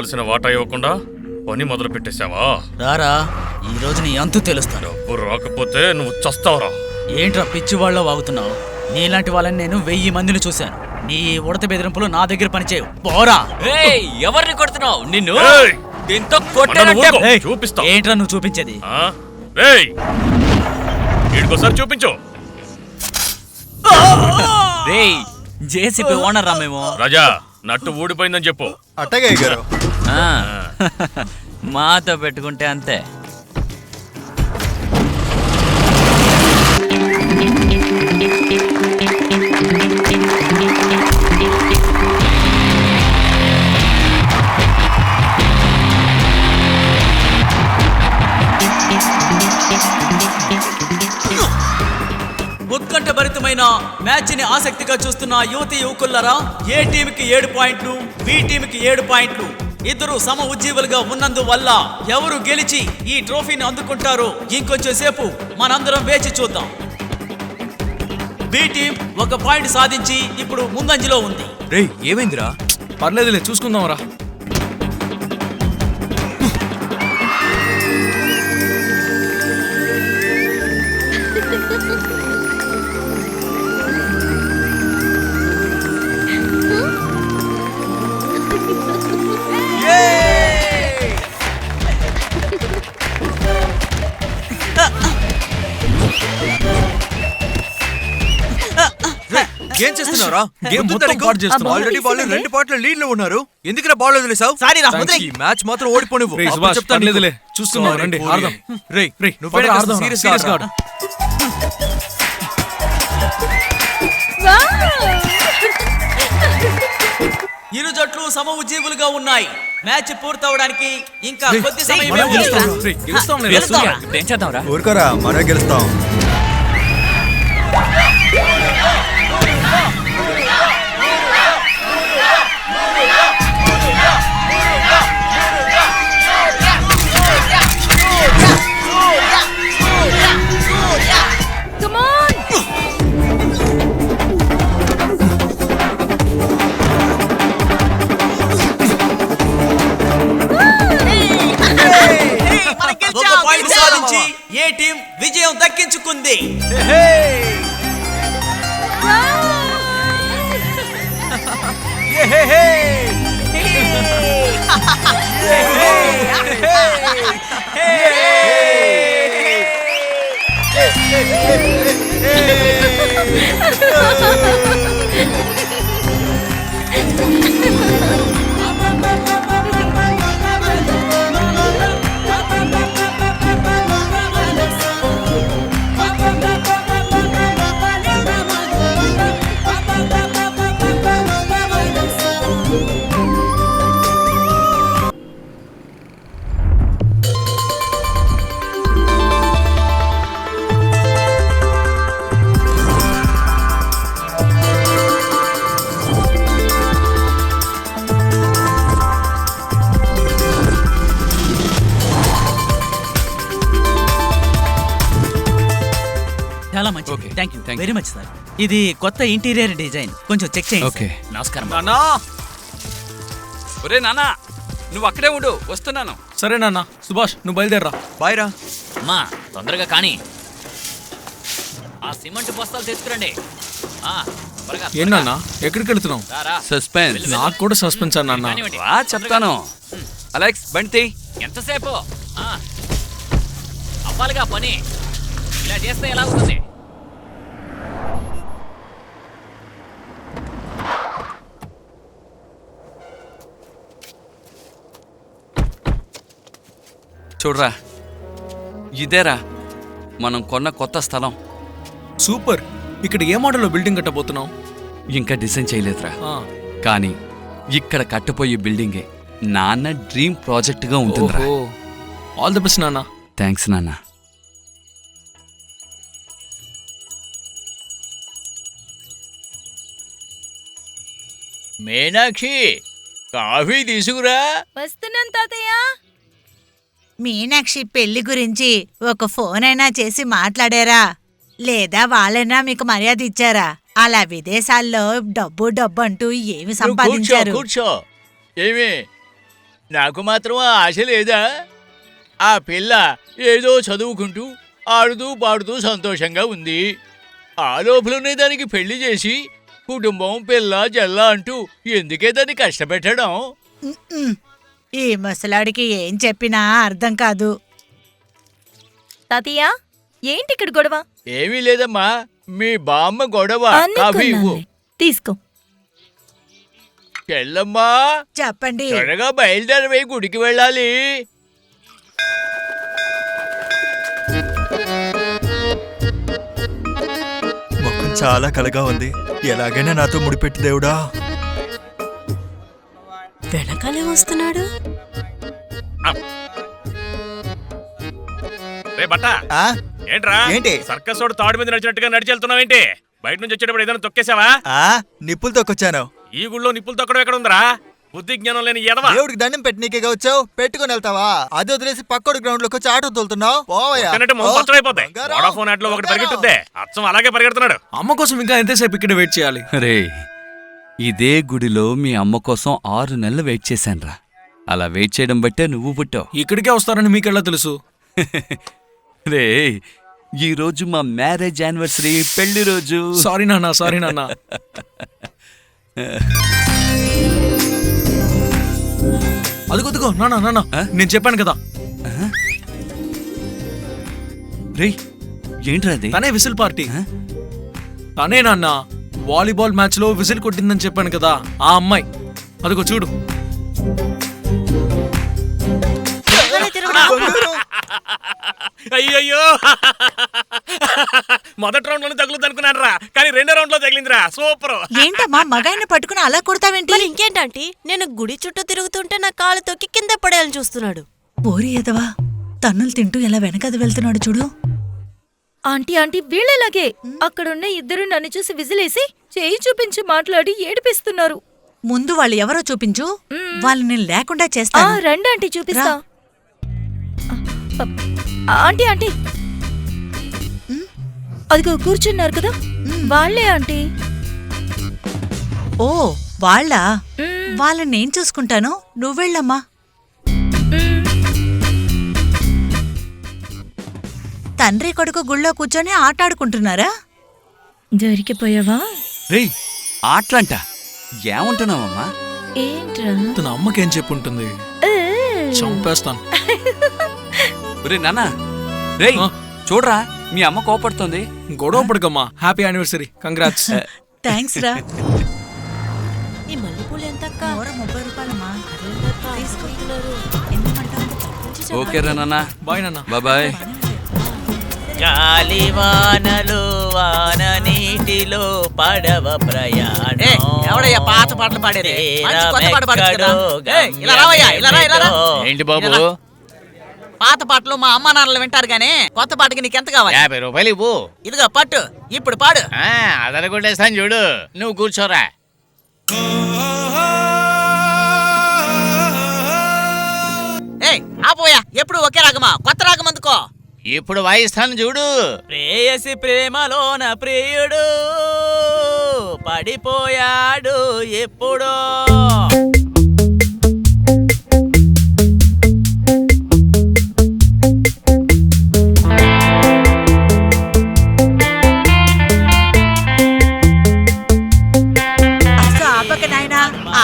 రావాల్సిన వాటా ఇవ్వకుండా పని మొదలు పెట్టేశావా? రారా, ఈ రోజు నీ అంతు తెలుస్తాను. డబ్బు రాకపోతే నువ్వు చస్తావురా. ఏంట్రా పిచ్చి వాళ్ళ వాగుతున్నావు? నీలాంటి వాళ్ళని నేను 1000 మందిని చూశాను. నీ ఉడత బెదిరింపులు నా దగ్గర పనిచేయవు. పోరా. ఎవరిని కొడుతున్నావు? నిన్ను ఏయ్! దీంతో ఏయ్, చూపిస్తా. ఏంట్రా నువ్వు చూపించేది? వీడికోసారి చూపించు. జేసీపీ ఓనర్ రా మేము. రాజా, నట్టు ఊడిపోయిందని చెప్పు. అట్టగే గారు. మాతో పెట్టుకుంటే అంతే. ఉత్కంఠభరితమైన మ్యాచ్ ని ఆసక్తిగా చూస్తున్న యువతి యువకులరా, ఏ టీంకి 7 పాయింట్లు, బి టీంకి 7 పాయింట్లు. ఇద్దరు సమ ఉజ్జీవులుగా ఉన్నందువల్ల ఎవరు గెలిచి ఈ ట్రోఫీని అందుకుంటారో ఇంకొంచెం సేపు మనందరం వేచి చూద్దాం. బి టీం 1 పాయింట్ సాధించి ఇప్పుడు ముందంజలో ఉంది. రేయ్, ఏమైందిరా? పర్లేదులే, చూసుకుందాంరా. ఏం చేస్తున్నావురా? గేమ్ మొత్తం పాడు చేస్తున్నావు. ఆల్రెడీ వాళ్ళు 2 పాయింట్ల లీడ్ లో ఉన్నారు. ఎందుకురా బాల్ వదిలేసావు? సారీ రా, ఈ మ్యాచ్ మాత్రం ఓడిపోనివ్వు. రేయ్ సుభాష్, పర్లేదులే, చూస్తున్నావు, రండి ఆడదాం. రేయ్, నువ్వు ఆడదాం, సీరియస్ గా ఆడు. ఇరు జట్లు సమ ఉజ్జీవులుగా ఉన్నాయి. మ్యాచ్ పూర్తవడానికి ఇంకా కొద్ది సమయమే ఉంది. ఏం చేద్దాంరా? ఊరుకోరా, మనమే గెలుస్తాం. ఒక పాయింట్ సాధించి ఏ టీం విజయం దక్కించుకుంది. చాలా మంచిది. Thank you very much sir. ఇది కొత్త ఇంటీరియర్ డిజైన్, కొంచెం చెక్ చేయండి. ఓకే. నమస్కారం. నాన్నా, ఒరే నాన్నా, నువ్వు అక్కడే ఉండు, వస్తున్నాను. సరే నాన్న. సుభాష్, నువ్వు బయలుదేరరా. బాయ్ రా. అమ్మా, తొందరగా కానీ ఆ సిమెంట్ బస్తాలు తెచ్చుకురండి. ఏంటన్నా, ఎక్కడికి వెళ్తున్నావు? సస్పెన్స్. నాకు కూడా సస్పెన్స్ అన్న. చెప్తాను. అలెక్స్, బండి ఎంతసేపు అవ్వాలిగా పని. ఇలా చేస్తే ఎలా అవుతుంది? చూడరా, ఇదేరా మనం కొన్న కొత్త స్థలం. సూపర్. ఇక్కడ ఏ మోడల్లో బిల్డింగ్ కట్టబోతున్నావు? ఇంకా డిజైన్ చేయలేదురా, కానీ ఇక్కడ కట్టబోయే బిల్డింగే నాన్న డ్రీమ్ ప్రాజెక్ట్గా ఉంటుందిరా. ఆల్ ది బెస్ట్ నాన్న. థ్యాంక్స్ నాన్న. మీనాక్షి, కాఫీ తీసుకురా. వస్తున్నాను తాతయ్య. మీనాక్షి పెళ్లి గురించి ఒక ఫోన్ అయినా చేసి మాట్లాడారా? లేదా వాళ్ళైనా మీకు మర్యాద ఇచ్చారా? అలా విదేశాల్లో డబ్బు డబ్బు అంటూ ఏమి సంపాదించారు? కూర్చో. ఏమి నాకు మాత్రం ఆ ఆశ లేదా? ఆ పిల్ల ఏదో చదువుకుంటూ ఆడుతూ పాడుతూ సంతోషంగా ఉంది. ఆ లోపలనే దానికి పెళ్లి చేసి కుటుంబం పిల్ల జల్ల అంటూ ఎందుకే దాన్ని కష్టపెట్టడం? ఈ ముసలాడికి ఏం చెప్పినా అర్థం కాదు. తాతయ్య ఏంటి ఇక్కడ గొడవ? ఏమీ లేదమ్మా, మీ బామ్మ గొడవ. కాఫీ ఇవ్వు. అనుకున్నానులే. తీసుకో. చెల్లమ్మా, చెప్పండి. త్వరగా బయలుదేరవే, గుడికి వెళ్ళాలి. మొక్కం చాలా కలగా ఉంది. ఎలాగైనా నాతో ముడిపెట్టి దేవుడా. వెనకాలే వస్తున్నాడు. రే బట్ట ఆ? ఏంట్రా ఏంటి? సర్కస్ వాడు తాడు మీద నడిచినట్టుగా నడిచి వెళ్తున్నావేంటి? బయట నుంచి వచ్చేటప్పుడు ఏదైనా తొక్కేసావా? నిప్పులు తొక్కొచ్చాను. ఈ గుళ్ళో నిప్పులు తొక్కడం ఎక్కడ ఉందరా? బుద్ధి జ్ఞానం లేని ఎదవా. దేవుడికి దండం పెట్టనీకేగా వచ్చావు, పెట్టుకుని వెళ్తావా? అది వదిలేసి పక్కడు గ్రౌండ్ లోకి వచ్చి ఆటో తోలుతున్నావు. పోవయ్యా. అయిపోతాయి. వోడాఫోన్ యాడ్ లో ఒకటి పరిగెట్టుద్దే, అచ్చం అలాగే పరిగెడుతున్నాడు. అమ్మ కోసం ఇంకా ఎంతసేపు ఇక్కడ వెయిట్ చేయాలి? రే, ఇదే గుడిలో మీ అమ్మ కోసం 6 నెలలు వెయిట్ చేశానురా. అలా వెయిట్ చేయడం బట్టే నువ్వు పుట్టావు. ఇక్కడికే వస్తారని మీకెలా తెలుసు? రే, ఈ రోజు మా మ్యారేజ్ యానివర్సరీ, పెళ్లి రోజు. సారీ నాన్న, సారీ నాన్న. అదిగో నాన్న నాన్న, నేను చెప్పాను కదా. రే, ఏంట్రా అది? తనే విసిల్ పార్టీ. తనే నాన్న వాలీబాల్ మ్యాచ్ లో విసిల్ కొట్టిందని చెప్పాను కదా, ఆ అమ్మాయి. అదిగో చూడు. అయ్యయ్యో, మొదటి రౌండ్ లోనే తగులుద్ది అనుకున్నాను రా, కానీ రెండో రౌండ్ లో తగిలిందిరా. సూపర్. ఏంటమ్మా మగాయన్ని పట్టుకుని అలా కొడతావేంటి? మరి ఇంకేంటంటే నేను గుడి చుట్టూ తిరుగుతుంటే నా కాలు తొక్కి కింద పడేయాలని చూస్తున్నాడు. ఓరి ఎదవా, తన్నులు తింటూ ఎలా వెనకది వెళ్తున్నాడు చూడు. ఆంటీ ఆంటీ వీళ్ళలాగే అక్కడున్న ఇద్దరు నన్ను చూసి విజిలేసి చేయి చూపించి మాట్లాడి ఏడిపిస్తున్నారు. ముందు వాళ్ళు ఎవరో చూపించు, వాళ్ళని లేకుండా ఆ చేస్తాను. రండి ఆంటీ చూపిస్తా. ఆంటీ ఆంటీ అదిగో కూర్చున్నారు కదా, వాళ్ళే ఆంటీ. ఓ వాళ్ళా? వాళ్ళని నేను చూసుకుంటాను, నువ్వెళ్ళమ్మా. తండ్రి కొడుకు గుళ్ళో కూర్చొని ఆటాడుకుంటున్నారా? దొరికిపోయావా? రే, ఆటలంట ఏమంటున్నావమ్మా? ఏంట్రా? తన అమ్మకేం చెప్పుంటుంది? చంపేస్తాను. రే నాన్న, రే చూడరా, మీ అమ్మ కోపడుతుంది. గొడవ పడకమ్మా. Happy anniversary, congrats. థ్యాంక్స్ రా. ఈ మల్లెపూలు ఎంత అక్క? 30 రూపాయలమ్మా. ఓకే రా నాన్న, బాయ్ నాన్న. బాయ్. గాలివానలు వాన నీటిలో పడవ ప్రయాణం. ఎవడయ్యా పాత పాటలు పాడేది? మంచి కొత్త పాట పాడొచ్చు కదా. ఇలా రావయ్యా, ఇలా రా, ఇలా రా. ఏంటి బాబు? పాత పాటలు మా అమ్మ నాన్నలు వింటారు గానీ కొత్త పాటకి నీకెంత కావాలి? 50 రూపాయలు ఇవ్వు. ఇదిగో పట్టు, ఇప్పుడు పాడు. అదనుకుంటేస్తాను చూడు. నువ్వు కూర్చోరా. ఏయ్ ఆపోయా, ఎప్పుడు ఒకే రాగమా? కొత్త రాగం అందుకో. ఇప్పుడు వాయిస్తాను చూడు. ప్రేయసి ప్రేమలోన ప్రియుడు పడిపోయాడు ఎప్పుడో.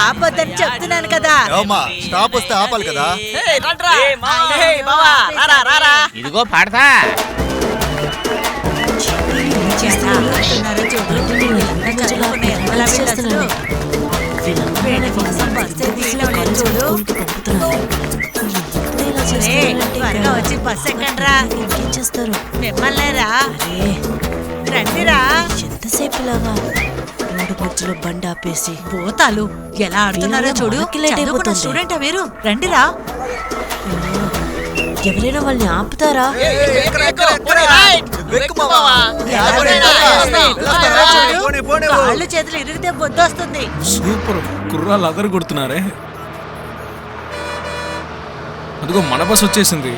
ఆపొద్దని చెప్తున్నాను కదా. స్టాప్ వస్తే ఆపాలి కదా. ఇదిగో పాడతా. త్వరగా వచ్చి బస్ ఎక్కండ్రా. ఇంకేం చేస్తారు? మిమ్మల్నేరా, రండిరా. ఎంతసేపు లాగా రోడ్డు మధ్యలో బండి ఆపేసి పోతాలు ఎలా ఆడుతున్నారో చూడు. చదువుకున్న స్టూడెంటా మీరు? రండిరా. ఎవరైనా వాళ్ళని ఆపుతారా? కాళ్ళు చేతులు ఇరిగితే బొద్దొస్తుంది. సూపర్, కుర్రాళ్ళు అదరు కొడుతున్నారే. అదిగో మన బస్ వచ్చేసింది.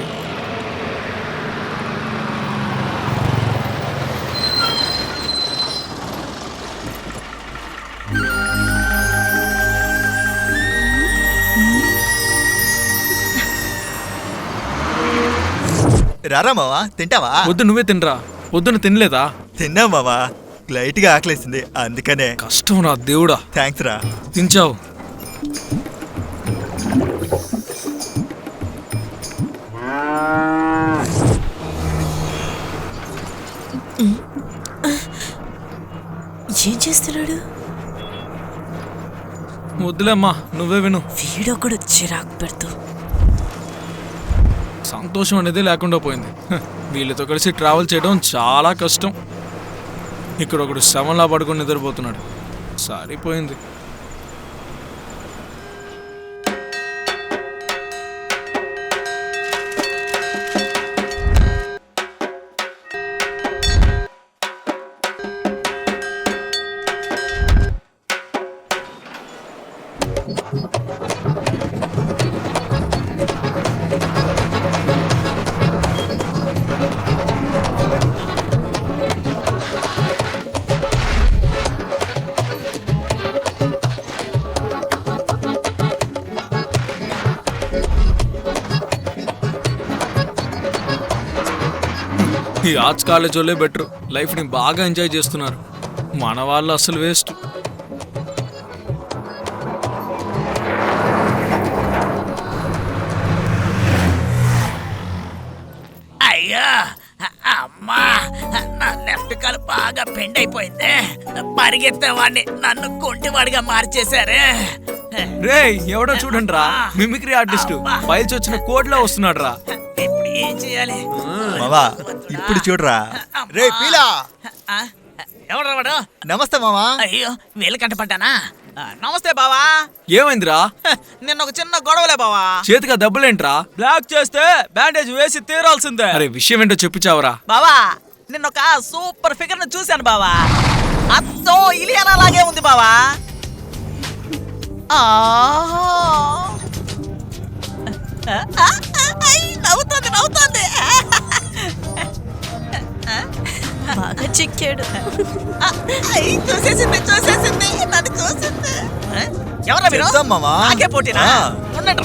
రారా మావా తింటావా? వద్దు, నువ్వే తినరా. పొద్దున తినలేదా? తిన్నా మావా, లైట్ గా ఆకలేసింది అందుకనే. కష్టం రా దేవుడా. థ్యాంక్స్ రా. తించావు. ఏం చేస్తున్నాడు? వద్దులేమ్మా, నువ్వే విను. వీడొకడు చిరాకు పెడుతూ. సంతోషం అనేది లేకుండా పోయింది. వీళ్ళతో కలిసి ట్రావెల్ చేయడం చాలా కష్టం. ఇక్కడ ఒకడు శవంలా పడుకొని నిద్రపోతున్నాడు. సరిపోయింది. ఈ ఆర్ట్స్ కాలేజ్ వాళ్ళే బెటర్. లైఫ్ని బాగా ఎంజాయ్ చేస్తున్నారు. మన వాళ్ళు అసలు వేస్ట్. అయ్యా అమ్మా, నా లెఫ్ట్ కాలు బాగా బెండ్ అయిపోయింది. పరిగెత్తేవాడిని నన్ను కుంటివాడిగా మార్చేశారే. రే ఎవడో చూడండి రా, మిమిక్రీ ఆర్టిస్ట్ ఫైల్స్ వచ్చిన కోడ్లా వస్తున్నాడు రా. ఇప్పుడు ఏం చేయాలి? మావా ఇప్పుడు చూడరా. రే పీలా, ఎవడ్రా వాడు? నమస్తే మావా. అయ్యో వీళ్ళ కంట పడ్డానా? నమస్తే బావా. ఏమైందిరా? నిన్న ఒక చిన్న గొడవలే బావా. చేతిగా దెబ్బలేంట్రా? బ్లాక్ చేస్తే బ్యాండేజ్ వేసి తీరాల్సిందే. అరే విషయం ఏంటో చెప్పిచావరా? బావా నిన్న ఒక సూపర్ ఫిగర్ ను చూశాను బావా. అత్తో ఇలియానా లాగే ఉంది బావా. నవ్వుతుంది నవ్వుతుంది. బాగా చిక్కాడు. చూసేసింది చూసేసింది నన్ను చూసింది. ఎవరా మీరు? చెప్తాం మావా. నాకే పోటీనా? ఆ. ఉండండి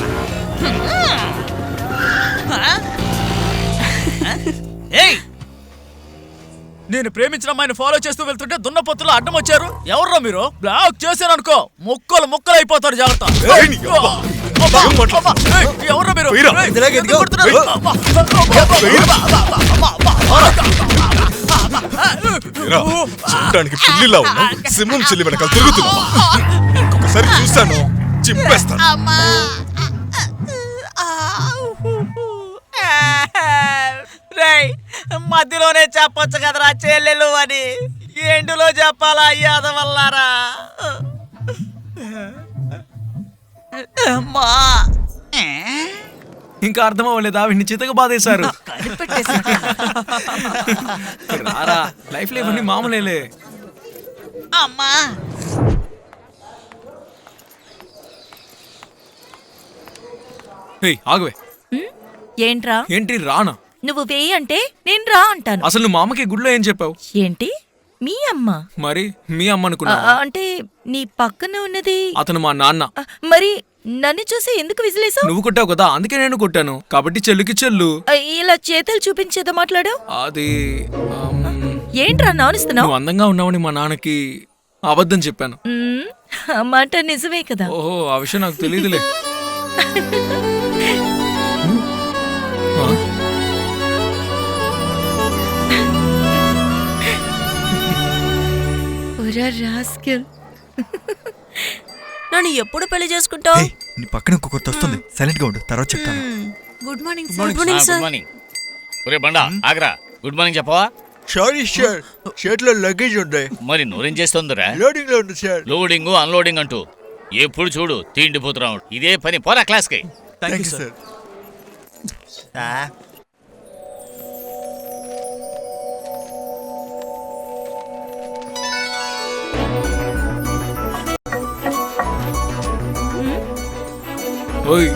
ఏయ్, నేను ప్రేమించిన అమ్మాయిని ఫాలో చేస్తూ వెళ్తుంటే దున్నపోతులు అడ్డం వచ్చారు. ఎవర్రా మీరు? బ్లాక్ చేశాను అనుకో ముక్కలు ముక్కలు అయిపోతారు. జాగ్రత్త. ఎవర్రా మీరు? చూడటానికి పిల్లిలా ఉన్నా సింహం చెల్లి వెనకాల తిరుగుతున్నావా? ఇంకొకసారి చూస్తాను చింపేస్తాను. రేయ్ మధ్యలోనే చెప్పొచ్చు కదరా చెల్లెలు అని. ఎండులో చెప్పాలా యాదవల్లారా? అమ్మా ఇంకా అర్థం అవ్వలేదా? వీడిని చితక బాధేశారు. రారా, లైఫ్ లో ఇవన్నీ మామూలేలే. అమ్మా ఆగువే. ఏంట్రా? ఏంటి రానా? నువ్వు వేయి అంటే నేను రా అంటాను. అసలు నువ్వు మా అమ్మకి గుడిలో ఏం చెప్పావు? ఏంటి మీ అమ్మ? మరి మీ అమ్మ అనుకున్నా. అంటే నీ పక్కన ఉన్నది అతను మా నాన్న. మరి నన్ను చూసి ఎందుకు విసిలేసావు? నువ్వు కొట్టావు కదా, అందుకే నేను కొట్టాను. కాబట్టి చెల్లుకి చెల్లు. ఇలా చేతులు చూపించేదో మాట్లాడావు. అది ఏంట్రా నానుస్తున్నావు? నువ్వు అందంగా ఉన్నావని మా నాన్నకి అబద్ధం చెప్పాను. ఆ మాట నిజమే కదా. ఓహో, ఆ విషయం నాకు తెలియదులే. నన్ను ఎప్పుడు పెళ్లి చేసుకుంటావు? నీ పక్కన ఇంకొకటి వస్తుంది, సైలెంట్ గా ఉండు, తర్వాత చెప్తాను. Good morning good morning. ఒరే బండా ఆగ్రా, గుడ్ మార్నింగ్ చెప్పవా? సారీ సార్, షర్ట్ లో లగేజ్ ఉంది. మరి నూరేం చేస్తుందిరా? లోడింగ్ లో ఉంది సార్. లోడింగ్ అన్లోడింగ్ అంటూ ఎప్పుడు చూడు తిండిపోతున్నావు. ఇదే పని, పోరా క్లాస్ కి. Thank you sir. ఓయ్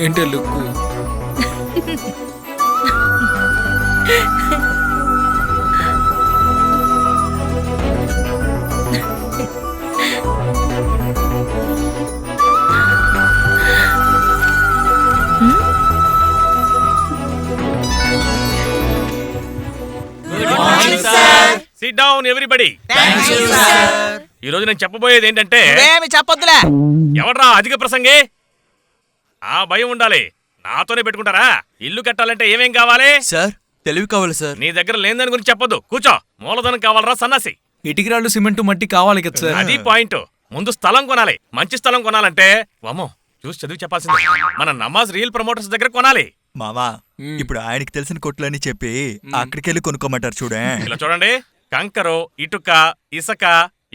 ఏంటే లుక్కు? SIT down everybody. ఈ రోజు నేను చెప్పబోయేది ఏంటంటే, ఏమి చెప్పొద్దులే. ఎవడ్రా అధిక ప్రసంగి? ఆ భయం ఉండాలి. నాతోనే పెట్టుకుంటారా? ఇల్లు కట్టాలంటే ఏమేం కావాలి? సార్ తెలివి కావాలి సార్. నీ దగ్గర లేని దాని గురించి చెప్పొద్దు. కూర్చో. మూలధనం కావాలరా సన్నాసి? ఇటుకిరాళ్ళు సిమెంట్ మట్టి కావాలి కదా సార్. అది పాయింట్. ముందు స్థలం కొనాలి. మంచి స్థలం కొనాలంటే వామో చూసి చదివి చెప్పాల్సింది. మన నమాజ్ రియల్ ప్రమోటర్స్ దగ్గర కొనాలి. మావా ఇప్పుడు ఆయనకి తెలిసిన కొట్లని చెప్పి అక్కడికెళ్ళి కొనుక్కోమంటారు చూడే. ఇలా చూడండి, కంకరు, ఇటుక, ఇసక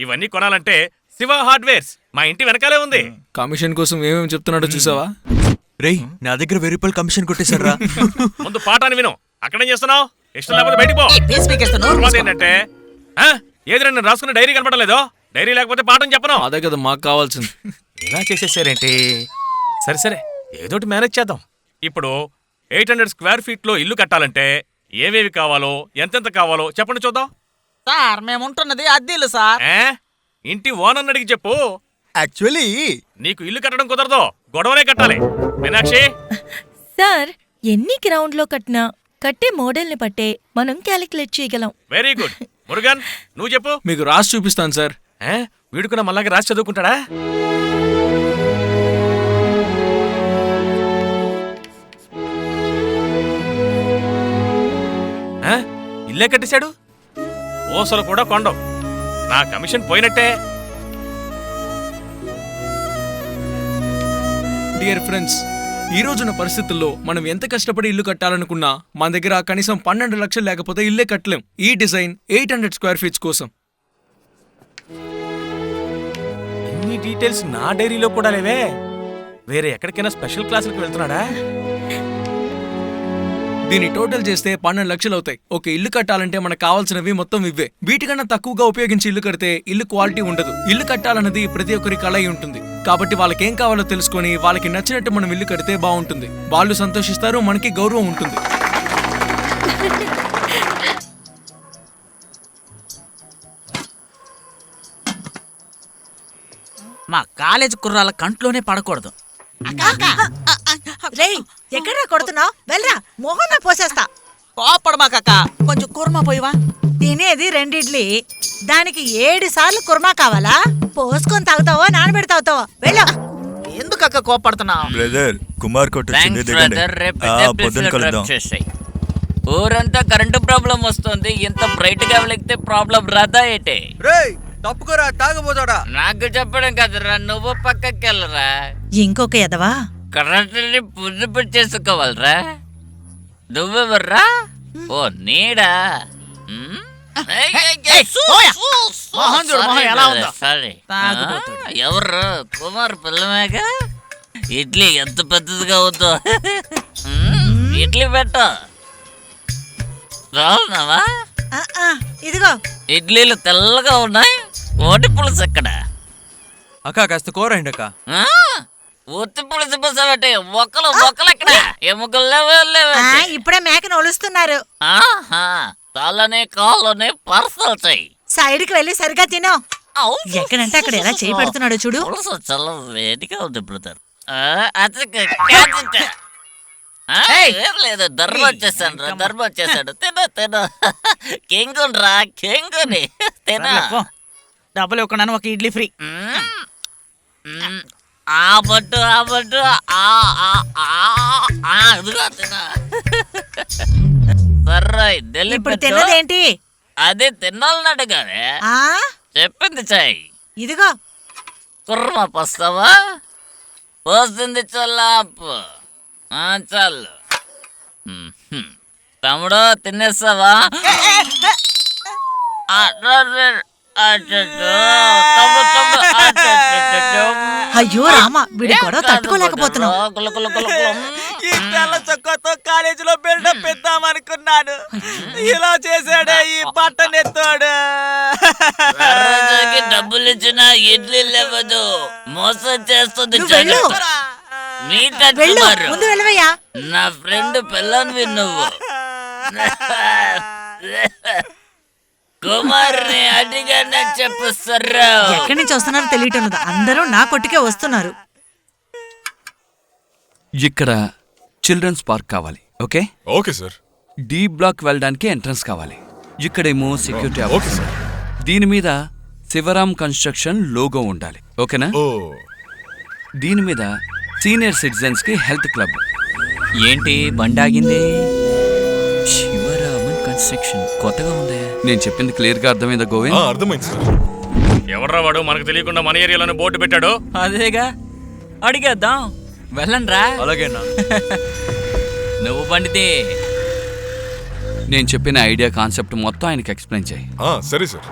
ఇవన్నీ కొనాలంటే శివ హార్డ్వేర్స్ మా ఇంటి వెనకాలే ఉంది. కమిషన్ కోసం ఏమేమి చెప్తున్నాడో చూసావా? రేయ్ నా దగ్గర 1000 రూపాయలు కమిషన్ కొట్టేశారా? ముందు పాఠాన్ని విను. అక్కడేం చేస్తున్నావు? ఇష్టం లేకపోతే బయటికి పో. తర్వాత ఏంటంటే, ఏది నేను రాసుకున్న డైరీ కనపడలేదు. డైరీ లేకపోతే పాఠం చెప్పను. అదే కదా మాకు కావాల్సింది. ఇలా చేసేసారేంటి? సరే సరే ఏదోటి మేనేజ్ చేద్దాం. ఇప్పుడు 800 స్క్వేర్ ఫీట్ లో ఇల్లు కట్టాలంటే ఏవేవి కావాలో, ఎంతెంత కావాలో చెప్పండి చూద్దాం. సార్ మేముంటున్నది అద్దెలు సార్. ఇంటి ఓనర్ అడిగి చెప్పు. యాక్చువల్లీ నీకు ఇల్లు కట్టడం కుదరదు, గొడవనే కట్టాలి. మీనాక్షి, సార్ ఎన్ని గ్రౌండ్ లో కట్టినా కట్టే మోడల్ ని పట్టే మనం క్యాలిక్యులేట్ చేయగలం. Very good. మురుగన్ నువ్వు చెప్పు. మీకు రాసి చూపిస్తాను సార్. వీడుకున్న మళ్ళాగా రాసి చదువుకుంటాడా? ఇల్లే కట్టేశాడు. ఓసలు కూడా కొండవు. నా కమిషన్ పోయినట్టే. డియర్ ఫ్రెండ్స్, ఈ రోజున పరిస్థితుల్లో మనం ఎంత కష్టపడి ఇల్లు కట్టాలనుకున్నా మన దగ్గర కనీసం 12 లక్షలు లేకపోతే ఇల్లే కట్టలేం. ఈ డిజైన్ 800 స్క్వేర్ ఫీట్స్ కోసం. ఇన్ని డీటెయిల్స్ నా డైరీలో కూడా లేవే. వేరే ఎక్కడికైనా స్పెషల్ క్లాసులకు వెళ్తున్నాడా? దీన్ని టోటల్ చేస్తే 12 లక్షలు అవుతాయి. ఒక ఇల్లు కట్టాలంటే మనకు కావాల్సినవి మొత్తం ఇవే. వీటికన్నా తక్కువగా ఉపయోగించి ఇల్లు కడితే ఇల్లు క్వాలిటీ ఉండదు. ఇల్లు కట్టాలన్నది ప్రతి ఒక్కరి కళ అయి ఉంటుంది. కాబట్టి వాళ్ళకేం కావాలో తెలుసుకొని వాళ్ళకి నచ్చినట్టు మనం ఇల్లు కడితే బాగుంటుంది. వాళ్ళు సంతోషిస్తారు, మనకి గౌరవం ఉంటుంది. మా కాలేజ్ కుర్రాల కంట్లోనే పడకూడదు. రేయ్ ఎక్కడా కొడుతున్నావు? వెళ్ళరా, మొహన్నా పోసేస్తా. కోపడు మా కక్క, కొంచెం కుర్మా పోయివా. తినేది 2 ఇడ్లీ, దానికి 7 సార్లు కుర్మా కావాలా? పోసుకొని తాగుతావో నానబెడి తాగుతావో? వెళ్ళా. ఎందుకక్క కోపడుతున్నావు? బ్రదర్ కుమార్ కొట్టింది పొద్దున కలుద్దాం. ఊరంతా కరెంటు ప్రాబ్లం వస్తుంది. ఎంత బ్రైట్ గా వెలిగితే ప్రాబ్లం రాదా ఏంటి? తప్పుకోరా, తాగబోతాడా? నాకు చెప్పడం కదరా, నువ్వు పక్కకి వెళ్ళరా. ఇంకొక ఎదవా కరెంటుని పువ్వు చేసుకోవాలరా. నువ్వెవర్రా? ఓ నీడా. సరే ఎవరు? కుమార్ పిల్లమేగా. ఇడ్లీ ఎంత పెద్దదిగా అవుతో. ఇడ్లీ పెట్టు. రావునావా? ఇదిగో ఇడ్లీలు తెల్లగా ఉన్నాయి. ఓటి పులుసు ఎక్కడ? అక్క కాస్త కూరండి అక్క. ఒత్తి పులుసు పోసాబట్టి మొక్కలు ఎక్కడ? ఎముకలు లేవా? ఇప్పుడే మేకను ఒలుస్తున్నారు. తలని కాళ్ళని పర్సల్ చెయ్యి. సైడ్కి వెళ్ళి సరిగా తిను. ఎక్కడంటే అక్కడ ఎలా చేయి పెడుతున్నాడు చూడు. పులుసు చాలా వేడిగా ఉంది బ్రదర్. లేదు ధర్మ వచ్చేసాడు రా, ధర్మ వచ్చేసాడు. తిన కెంగుని రా, కెంగుని తిన. డబ్బులు ఇవ్వకుండా ఒక ఇడ్లీ ఫ్రీ. ఆ బట్టు ఇదిగో తిన. సర్రా ఇప్పుడు తిన్నదేంటి? అదే తినాలన్నాడు కానీ చెప్పింది చాయ్. ఇదిగో కుర్మ పోస్తావా? పోస్తుంది చల్లాపు. చాలు. తమ్ముడు తినేస్తావా? అయ్యో రామా, వీడి గొడవ తట్టుకోలేకపోతున్నావు. చొక్కతో కాలేజీలో బిల్డప్ ఇద్దామనుకున్నాను. ఇలా చేశాడే ఈ పట్టనెత్తాడు. డబ్బులు ఇచ్చిన ఇడ్లీ లేవదు, మోసం చేస్తుంది. ముందు వెళ్ళవయ్యా. నా ఫ్రెండ్ పిల్లనివి నువ్వు. కుమార్ని అడిగానే చెప్పు. సర్రా ఎక్కడి నుంచి వస్తున్నారో తెలియటం లేదు. అందరూ నా కొట్టుకే వస్తున్నారు. ఇక్కడ చిల్డ్రన్స్ పార్క్ కావాలి. Okay okay sir. D block వెళ్ళడానికి ఎంట్రన్స్ కావాలి. ఇక్కడేమో సెక్యూరిటీ ఓకే ఆఫీసర్. సార్. దీని మీద శివరాం కన్స్ట్రక్షన్ లోగో ఉండాలి. ఓకేనా? ఓ దీని మీద సీనియర్ సిటిజన్స్ కి హెల్త్ క్లబ్. ఏంటి బండాగింది? శివరామన్ కన్స్ట్రక్షన్ కొత్తగా ఉందే. నేను చెప్పింది క్లియర్ గా అర్థమైందా గోవింద్? అర్థమైంది సార్. ఎవర్రా వాడు మనకు తెలియకుండా మన ఏరియాలోనే బోర్డు పెట్టాడు? అదేగా అడిగేద్దాం. వెళ్ళండ్రా. అలాగేనా? నువ్వు పండితే నేను చెప్పిన ఐడియా కాన్సెప్ట్ మొత్తం ఆయనకి ఎక్స్ప్లెయిన్ చేయి. సరే సార్.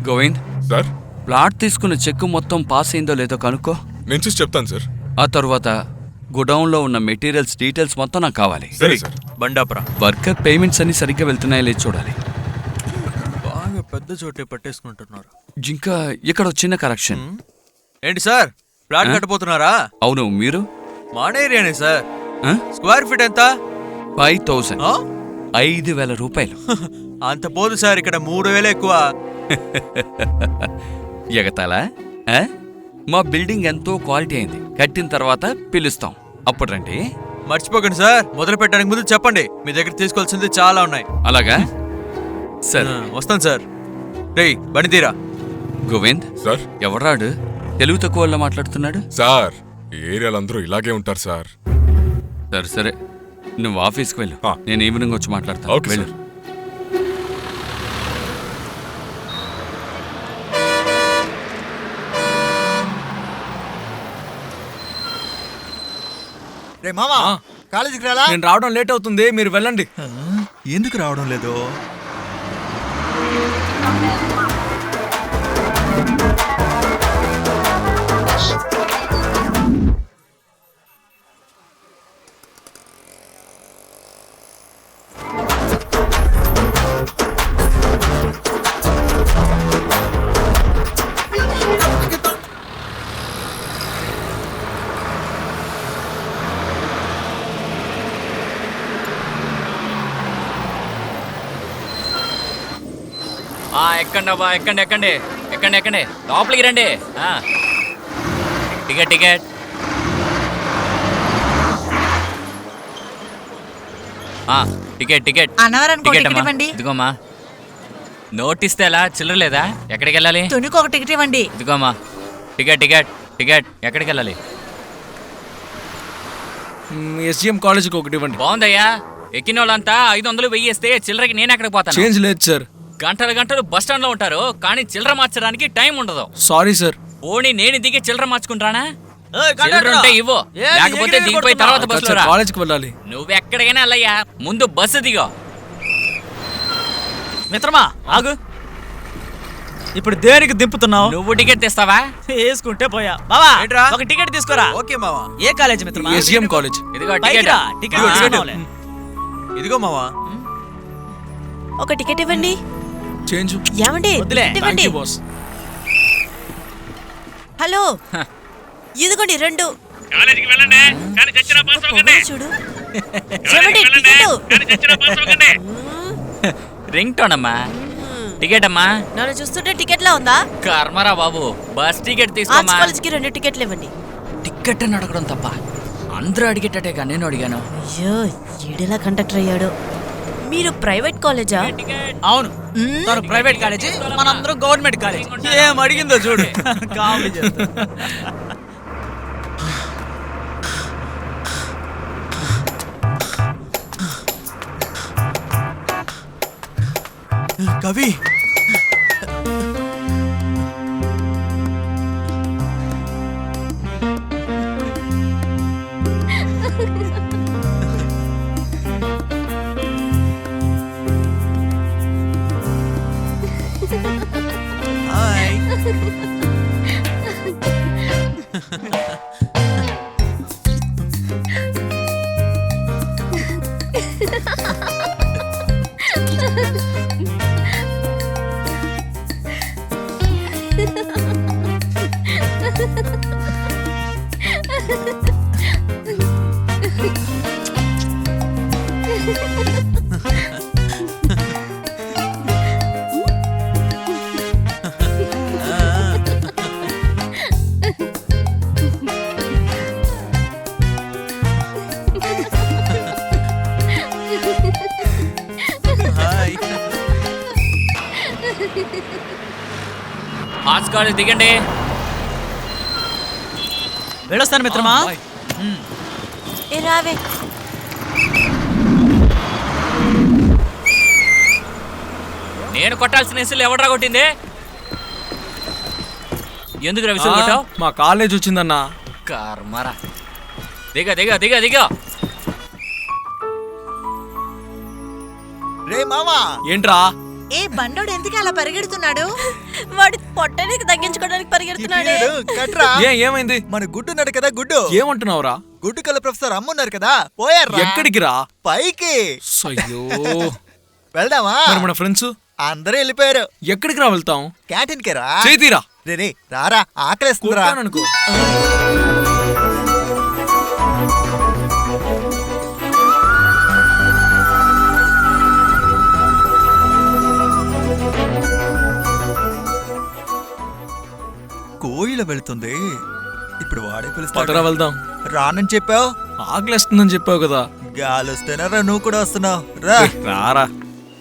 గోవింద్, సార్ ప్లాట్ తీసుకున్న చెక్కు మొత్తం పాస్ అయిందో లేదో కనుక్కో. నేను చూసి చెప్తాను సార్. ఆ తర్వాత గోడౌన్లో ఉన్న మెటీరియల్స్ డీటెయిల్స్ మొత్తం నాకు కావాలి. సరే సార్. బండాపురా వర్కర్ పేమెంట్స్ అన్ని సరిగ్గా వెళ్తున్నాయో లేదో చూడాలి. బాగా పెద్ద చోటే పట్టేసుకుంటున్నారు. ఇంకా ఇక్కడ ఒక చిన్న కరెక్షన్. ఏంటి సార్, ప్లాట్ కట్టబోతున్నారా? అవును, మీరు? మన ఏరియానే సార్. ఆ? స్క్వేర్ ఫీట్ ఎంత? 5000. 5,000 రూపాయలు. అంత పోదు సార్, ఇక్కడ 3,000 ఎక్కువ. ఎగతాలా? ఆ? మా బిల్డింగ్ ఎంతో క్వాలిటీ అయింది. కట్టిన తర్వాత పిలుస్తాం, అప్పుడు రండి. మర్చిపోకండి సార్, మొదలు పెట్టడానికి ముందు చెప్పండి. మీ దగ్గర తీసుకోవాల్సింది చాలా ఉన్నాయి. అలాగా? సరే, వస్తాను సార్. రేయ్ బండి తీరా. గోవింద్ సార్. ఎవరాడు తెలుగు తక్కువ వాళ్ళ మాట్లాడుతున్నాడు? సార్ ఈ ఏరియాలో అందరూ ఇలాగే ఉంటారు సార్. సరే సరే, నువ్వు ఆఫీస్కి వెళ్ళు. ఆ. నేను ఈవినింగ్ వచ్చి మాట్లాడతాను. ఓకే వెళ్ళు. సార్. రే మామా, కాలేజీకి రాలా? నేను రావడం లేట్ అవుతుంది, మీరు వెళ్ళండి. ఎందుకు రావడం లేదు? ఎక్కండి అబ్బా, ఎక్కండి ఎక్కండి ఎక్కండి ఎక్కండి, లోపలికి రండి. Ticket ticket. Ticket ticket Annavaram ticket ticket అమ్మా. ఇవ్వండి. ఇదిగోమ్మా. నోటిస్తే ఎలా? చిల్లర లేదా? ఎక్కడికి వెళ్ళాలి? తునికి ఒక టికెట్ ఇవ్వండి. ఇదిగోమ్మా. Ticket ticket ticket. ఎక్కడికి వెళ్ళాలి? ఎస్జిఎం కాలేజీకి ఒకటి ఇవ్వండి. బాగుందయ్యా. ఎక్కిన వాళ్ళంతా 500 వెయ్యేస్తే చిల్లరకి నేను ఎక్కడికి పోతాను? చేంజ్ లేదు సార్. గంటలు గంటలు బస్ స్టాండ్ లో ఉంటారు, కానీ చిల్లర మార్చడానికి టైం ఉండదు. Sorry sir. పోనీ నేను దిగి చిల్లర మార్చుకుంటానా? చిల్లర ఉంటే ఇవ్వు, లేకపోతే దిగిపోయి తర్వాత బస్సులో రా. కాలేజీకి వెళ్ళాలి. నువ్వెక్కడికైనా వెళ్ళయ్యా, ముందు బస్సు దిగో. మిత్రమా ఆగు. ఇప్పుడు దేనికి దింపుతున్నావు? నువ్వు టికెట్ తీస్తావా? వేసుకుంటే పోయా. బావా ఏంట్రా? ఒక టికెట్ తీసుకోరా. ఓకే మావా. ఏ కాలేజ్ మిత్రమా? SGM college. ఇదిగో పైకి టికెట్. రా, టికెట్ తీసుకున్నావులే. ఇదిగో మావా. ఒక టికెట్ ఇవ్వండి. చేంజ్. ఏమండి వద్దులే. టికెట్ ఇవ్వండి. Thank you boss. హలో, ఇదిగోండి 2. కాలేజీకి వెళ్ళండి, కానీ చచ్చినా పాస్ అవ్వకండి. చూడు. కాలేజీకి ఏమండి వెళ్ళండి, టికెట్? కానీ చచ్చినా పాస్ అవ్వకండి. రింగ్ టోన్ అమ్మా. టికెట్ అమ్మా. నన్ను చూస్తుంటే టికెట్ లా ఉందా? కర్మరా బాబు, బస్ టికెట్ ఆర్ట్స్ తీసుకోమ్మా. కాలేజ్కి 2 టికెట్లు ఇవ్వండి. టికెట్ అని అడగడం తప్ప అందరూ అడిగేటట్టేగా నేను అడిగాను. అయ్యో, ఈడెలా కండక్టర్ అయ్యాడు. మీరు ప్రైవేట్ కాలేజా? అవును, తను ప్రైవేట్ కాలేజీ, మనందరం గవర్నమెంట్ కాలేజీ. ఏం అడిగిందో చూడు. కామెడీ చేస్తా. కవి, హాయ్. హార్స్ కాలేజ్ దిగండి. వెళ్ళొస్తాను మిత్రమా. రావే. నేను కొట్టాల్సిన విసులు ఎవడ్రా కొట్టింది? ఎందుకు విసులు కొట్టావు? మా కాలేజ్ వచ్చిందన్నా. కర్మరా. దిగ దిగ దిగ దిగ. రే మామా, ఏంట్రా? ఏ బండోడు ఎందుకు అలా పరిగెడుతున్నాడు? వాడి పొట్టనికి తగ్గించుకోవడానికి పరిగెడుతున్నాడే. కట్రా. ఏమైంది? మన గుడ్డు ఉన్నాడు కదా, గుడ్డు. ఏమంటున్నావురా? గుడ్డు కల ప్రొఫెసర్ అమ్మున్నారు కదా, పోయారా? ఎక్కడికి రా? పైకి. అయ్యో. వెళ్దామా? మరి మన ఫ్రెండ్స్ అందరూ వెళ్ళిపోయారు. ఎక్కడికి రా వెళ్తాం? క్యాంటీన్ కి రా. చేతిరా. రే రారా, ఆకలేస్తుందిరా. అనుకో. కోయిల వెళ్తుంది. ఇప్పుడు వాడే పదరా పిలుస్తాడు. వెళ్దాం. రానని చెప్పావు, ఆకలేస్తుందని చెప్పావు కదా. గాలి వస్తేనా రా, నువ్వు కూడా వస్తున్నావు. రా. రారా.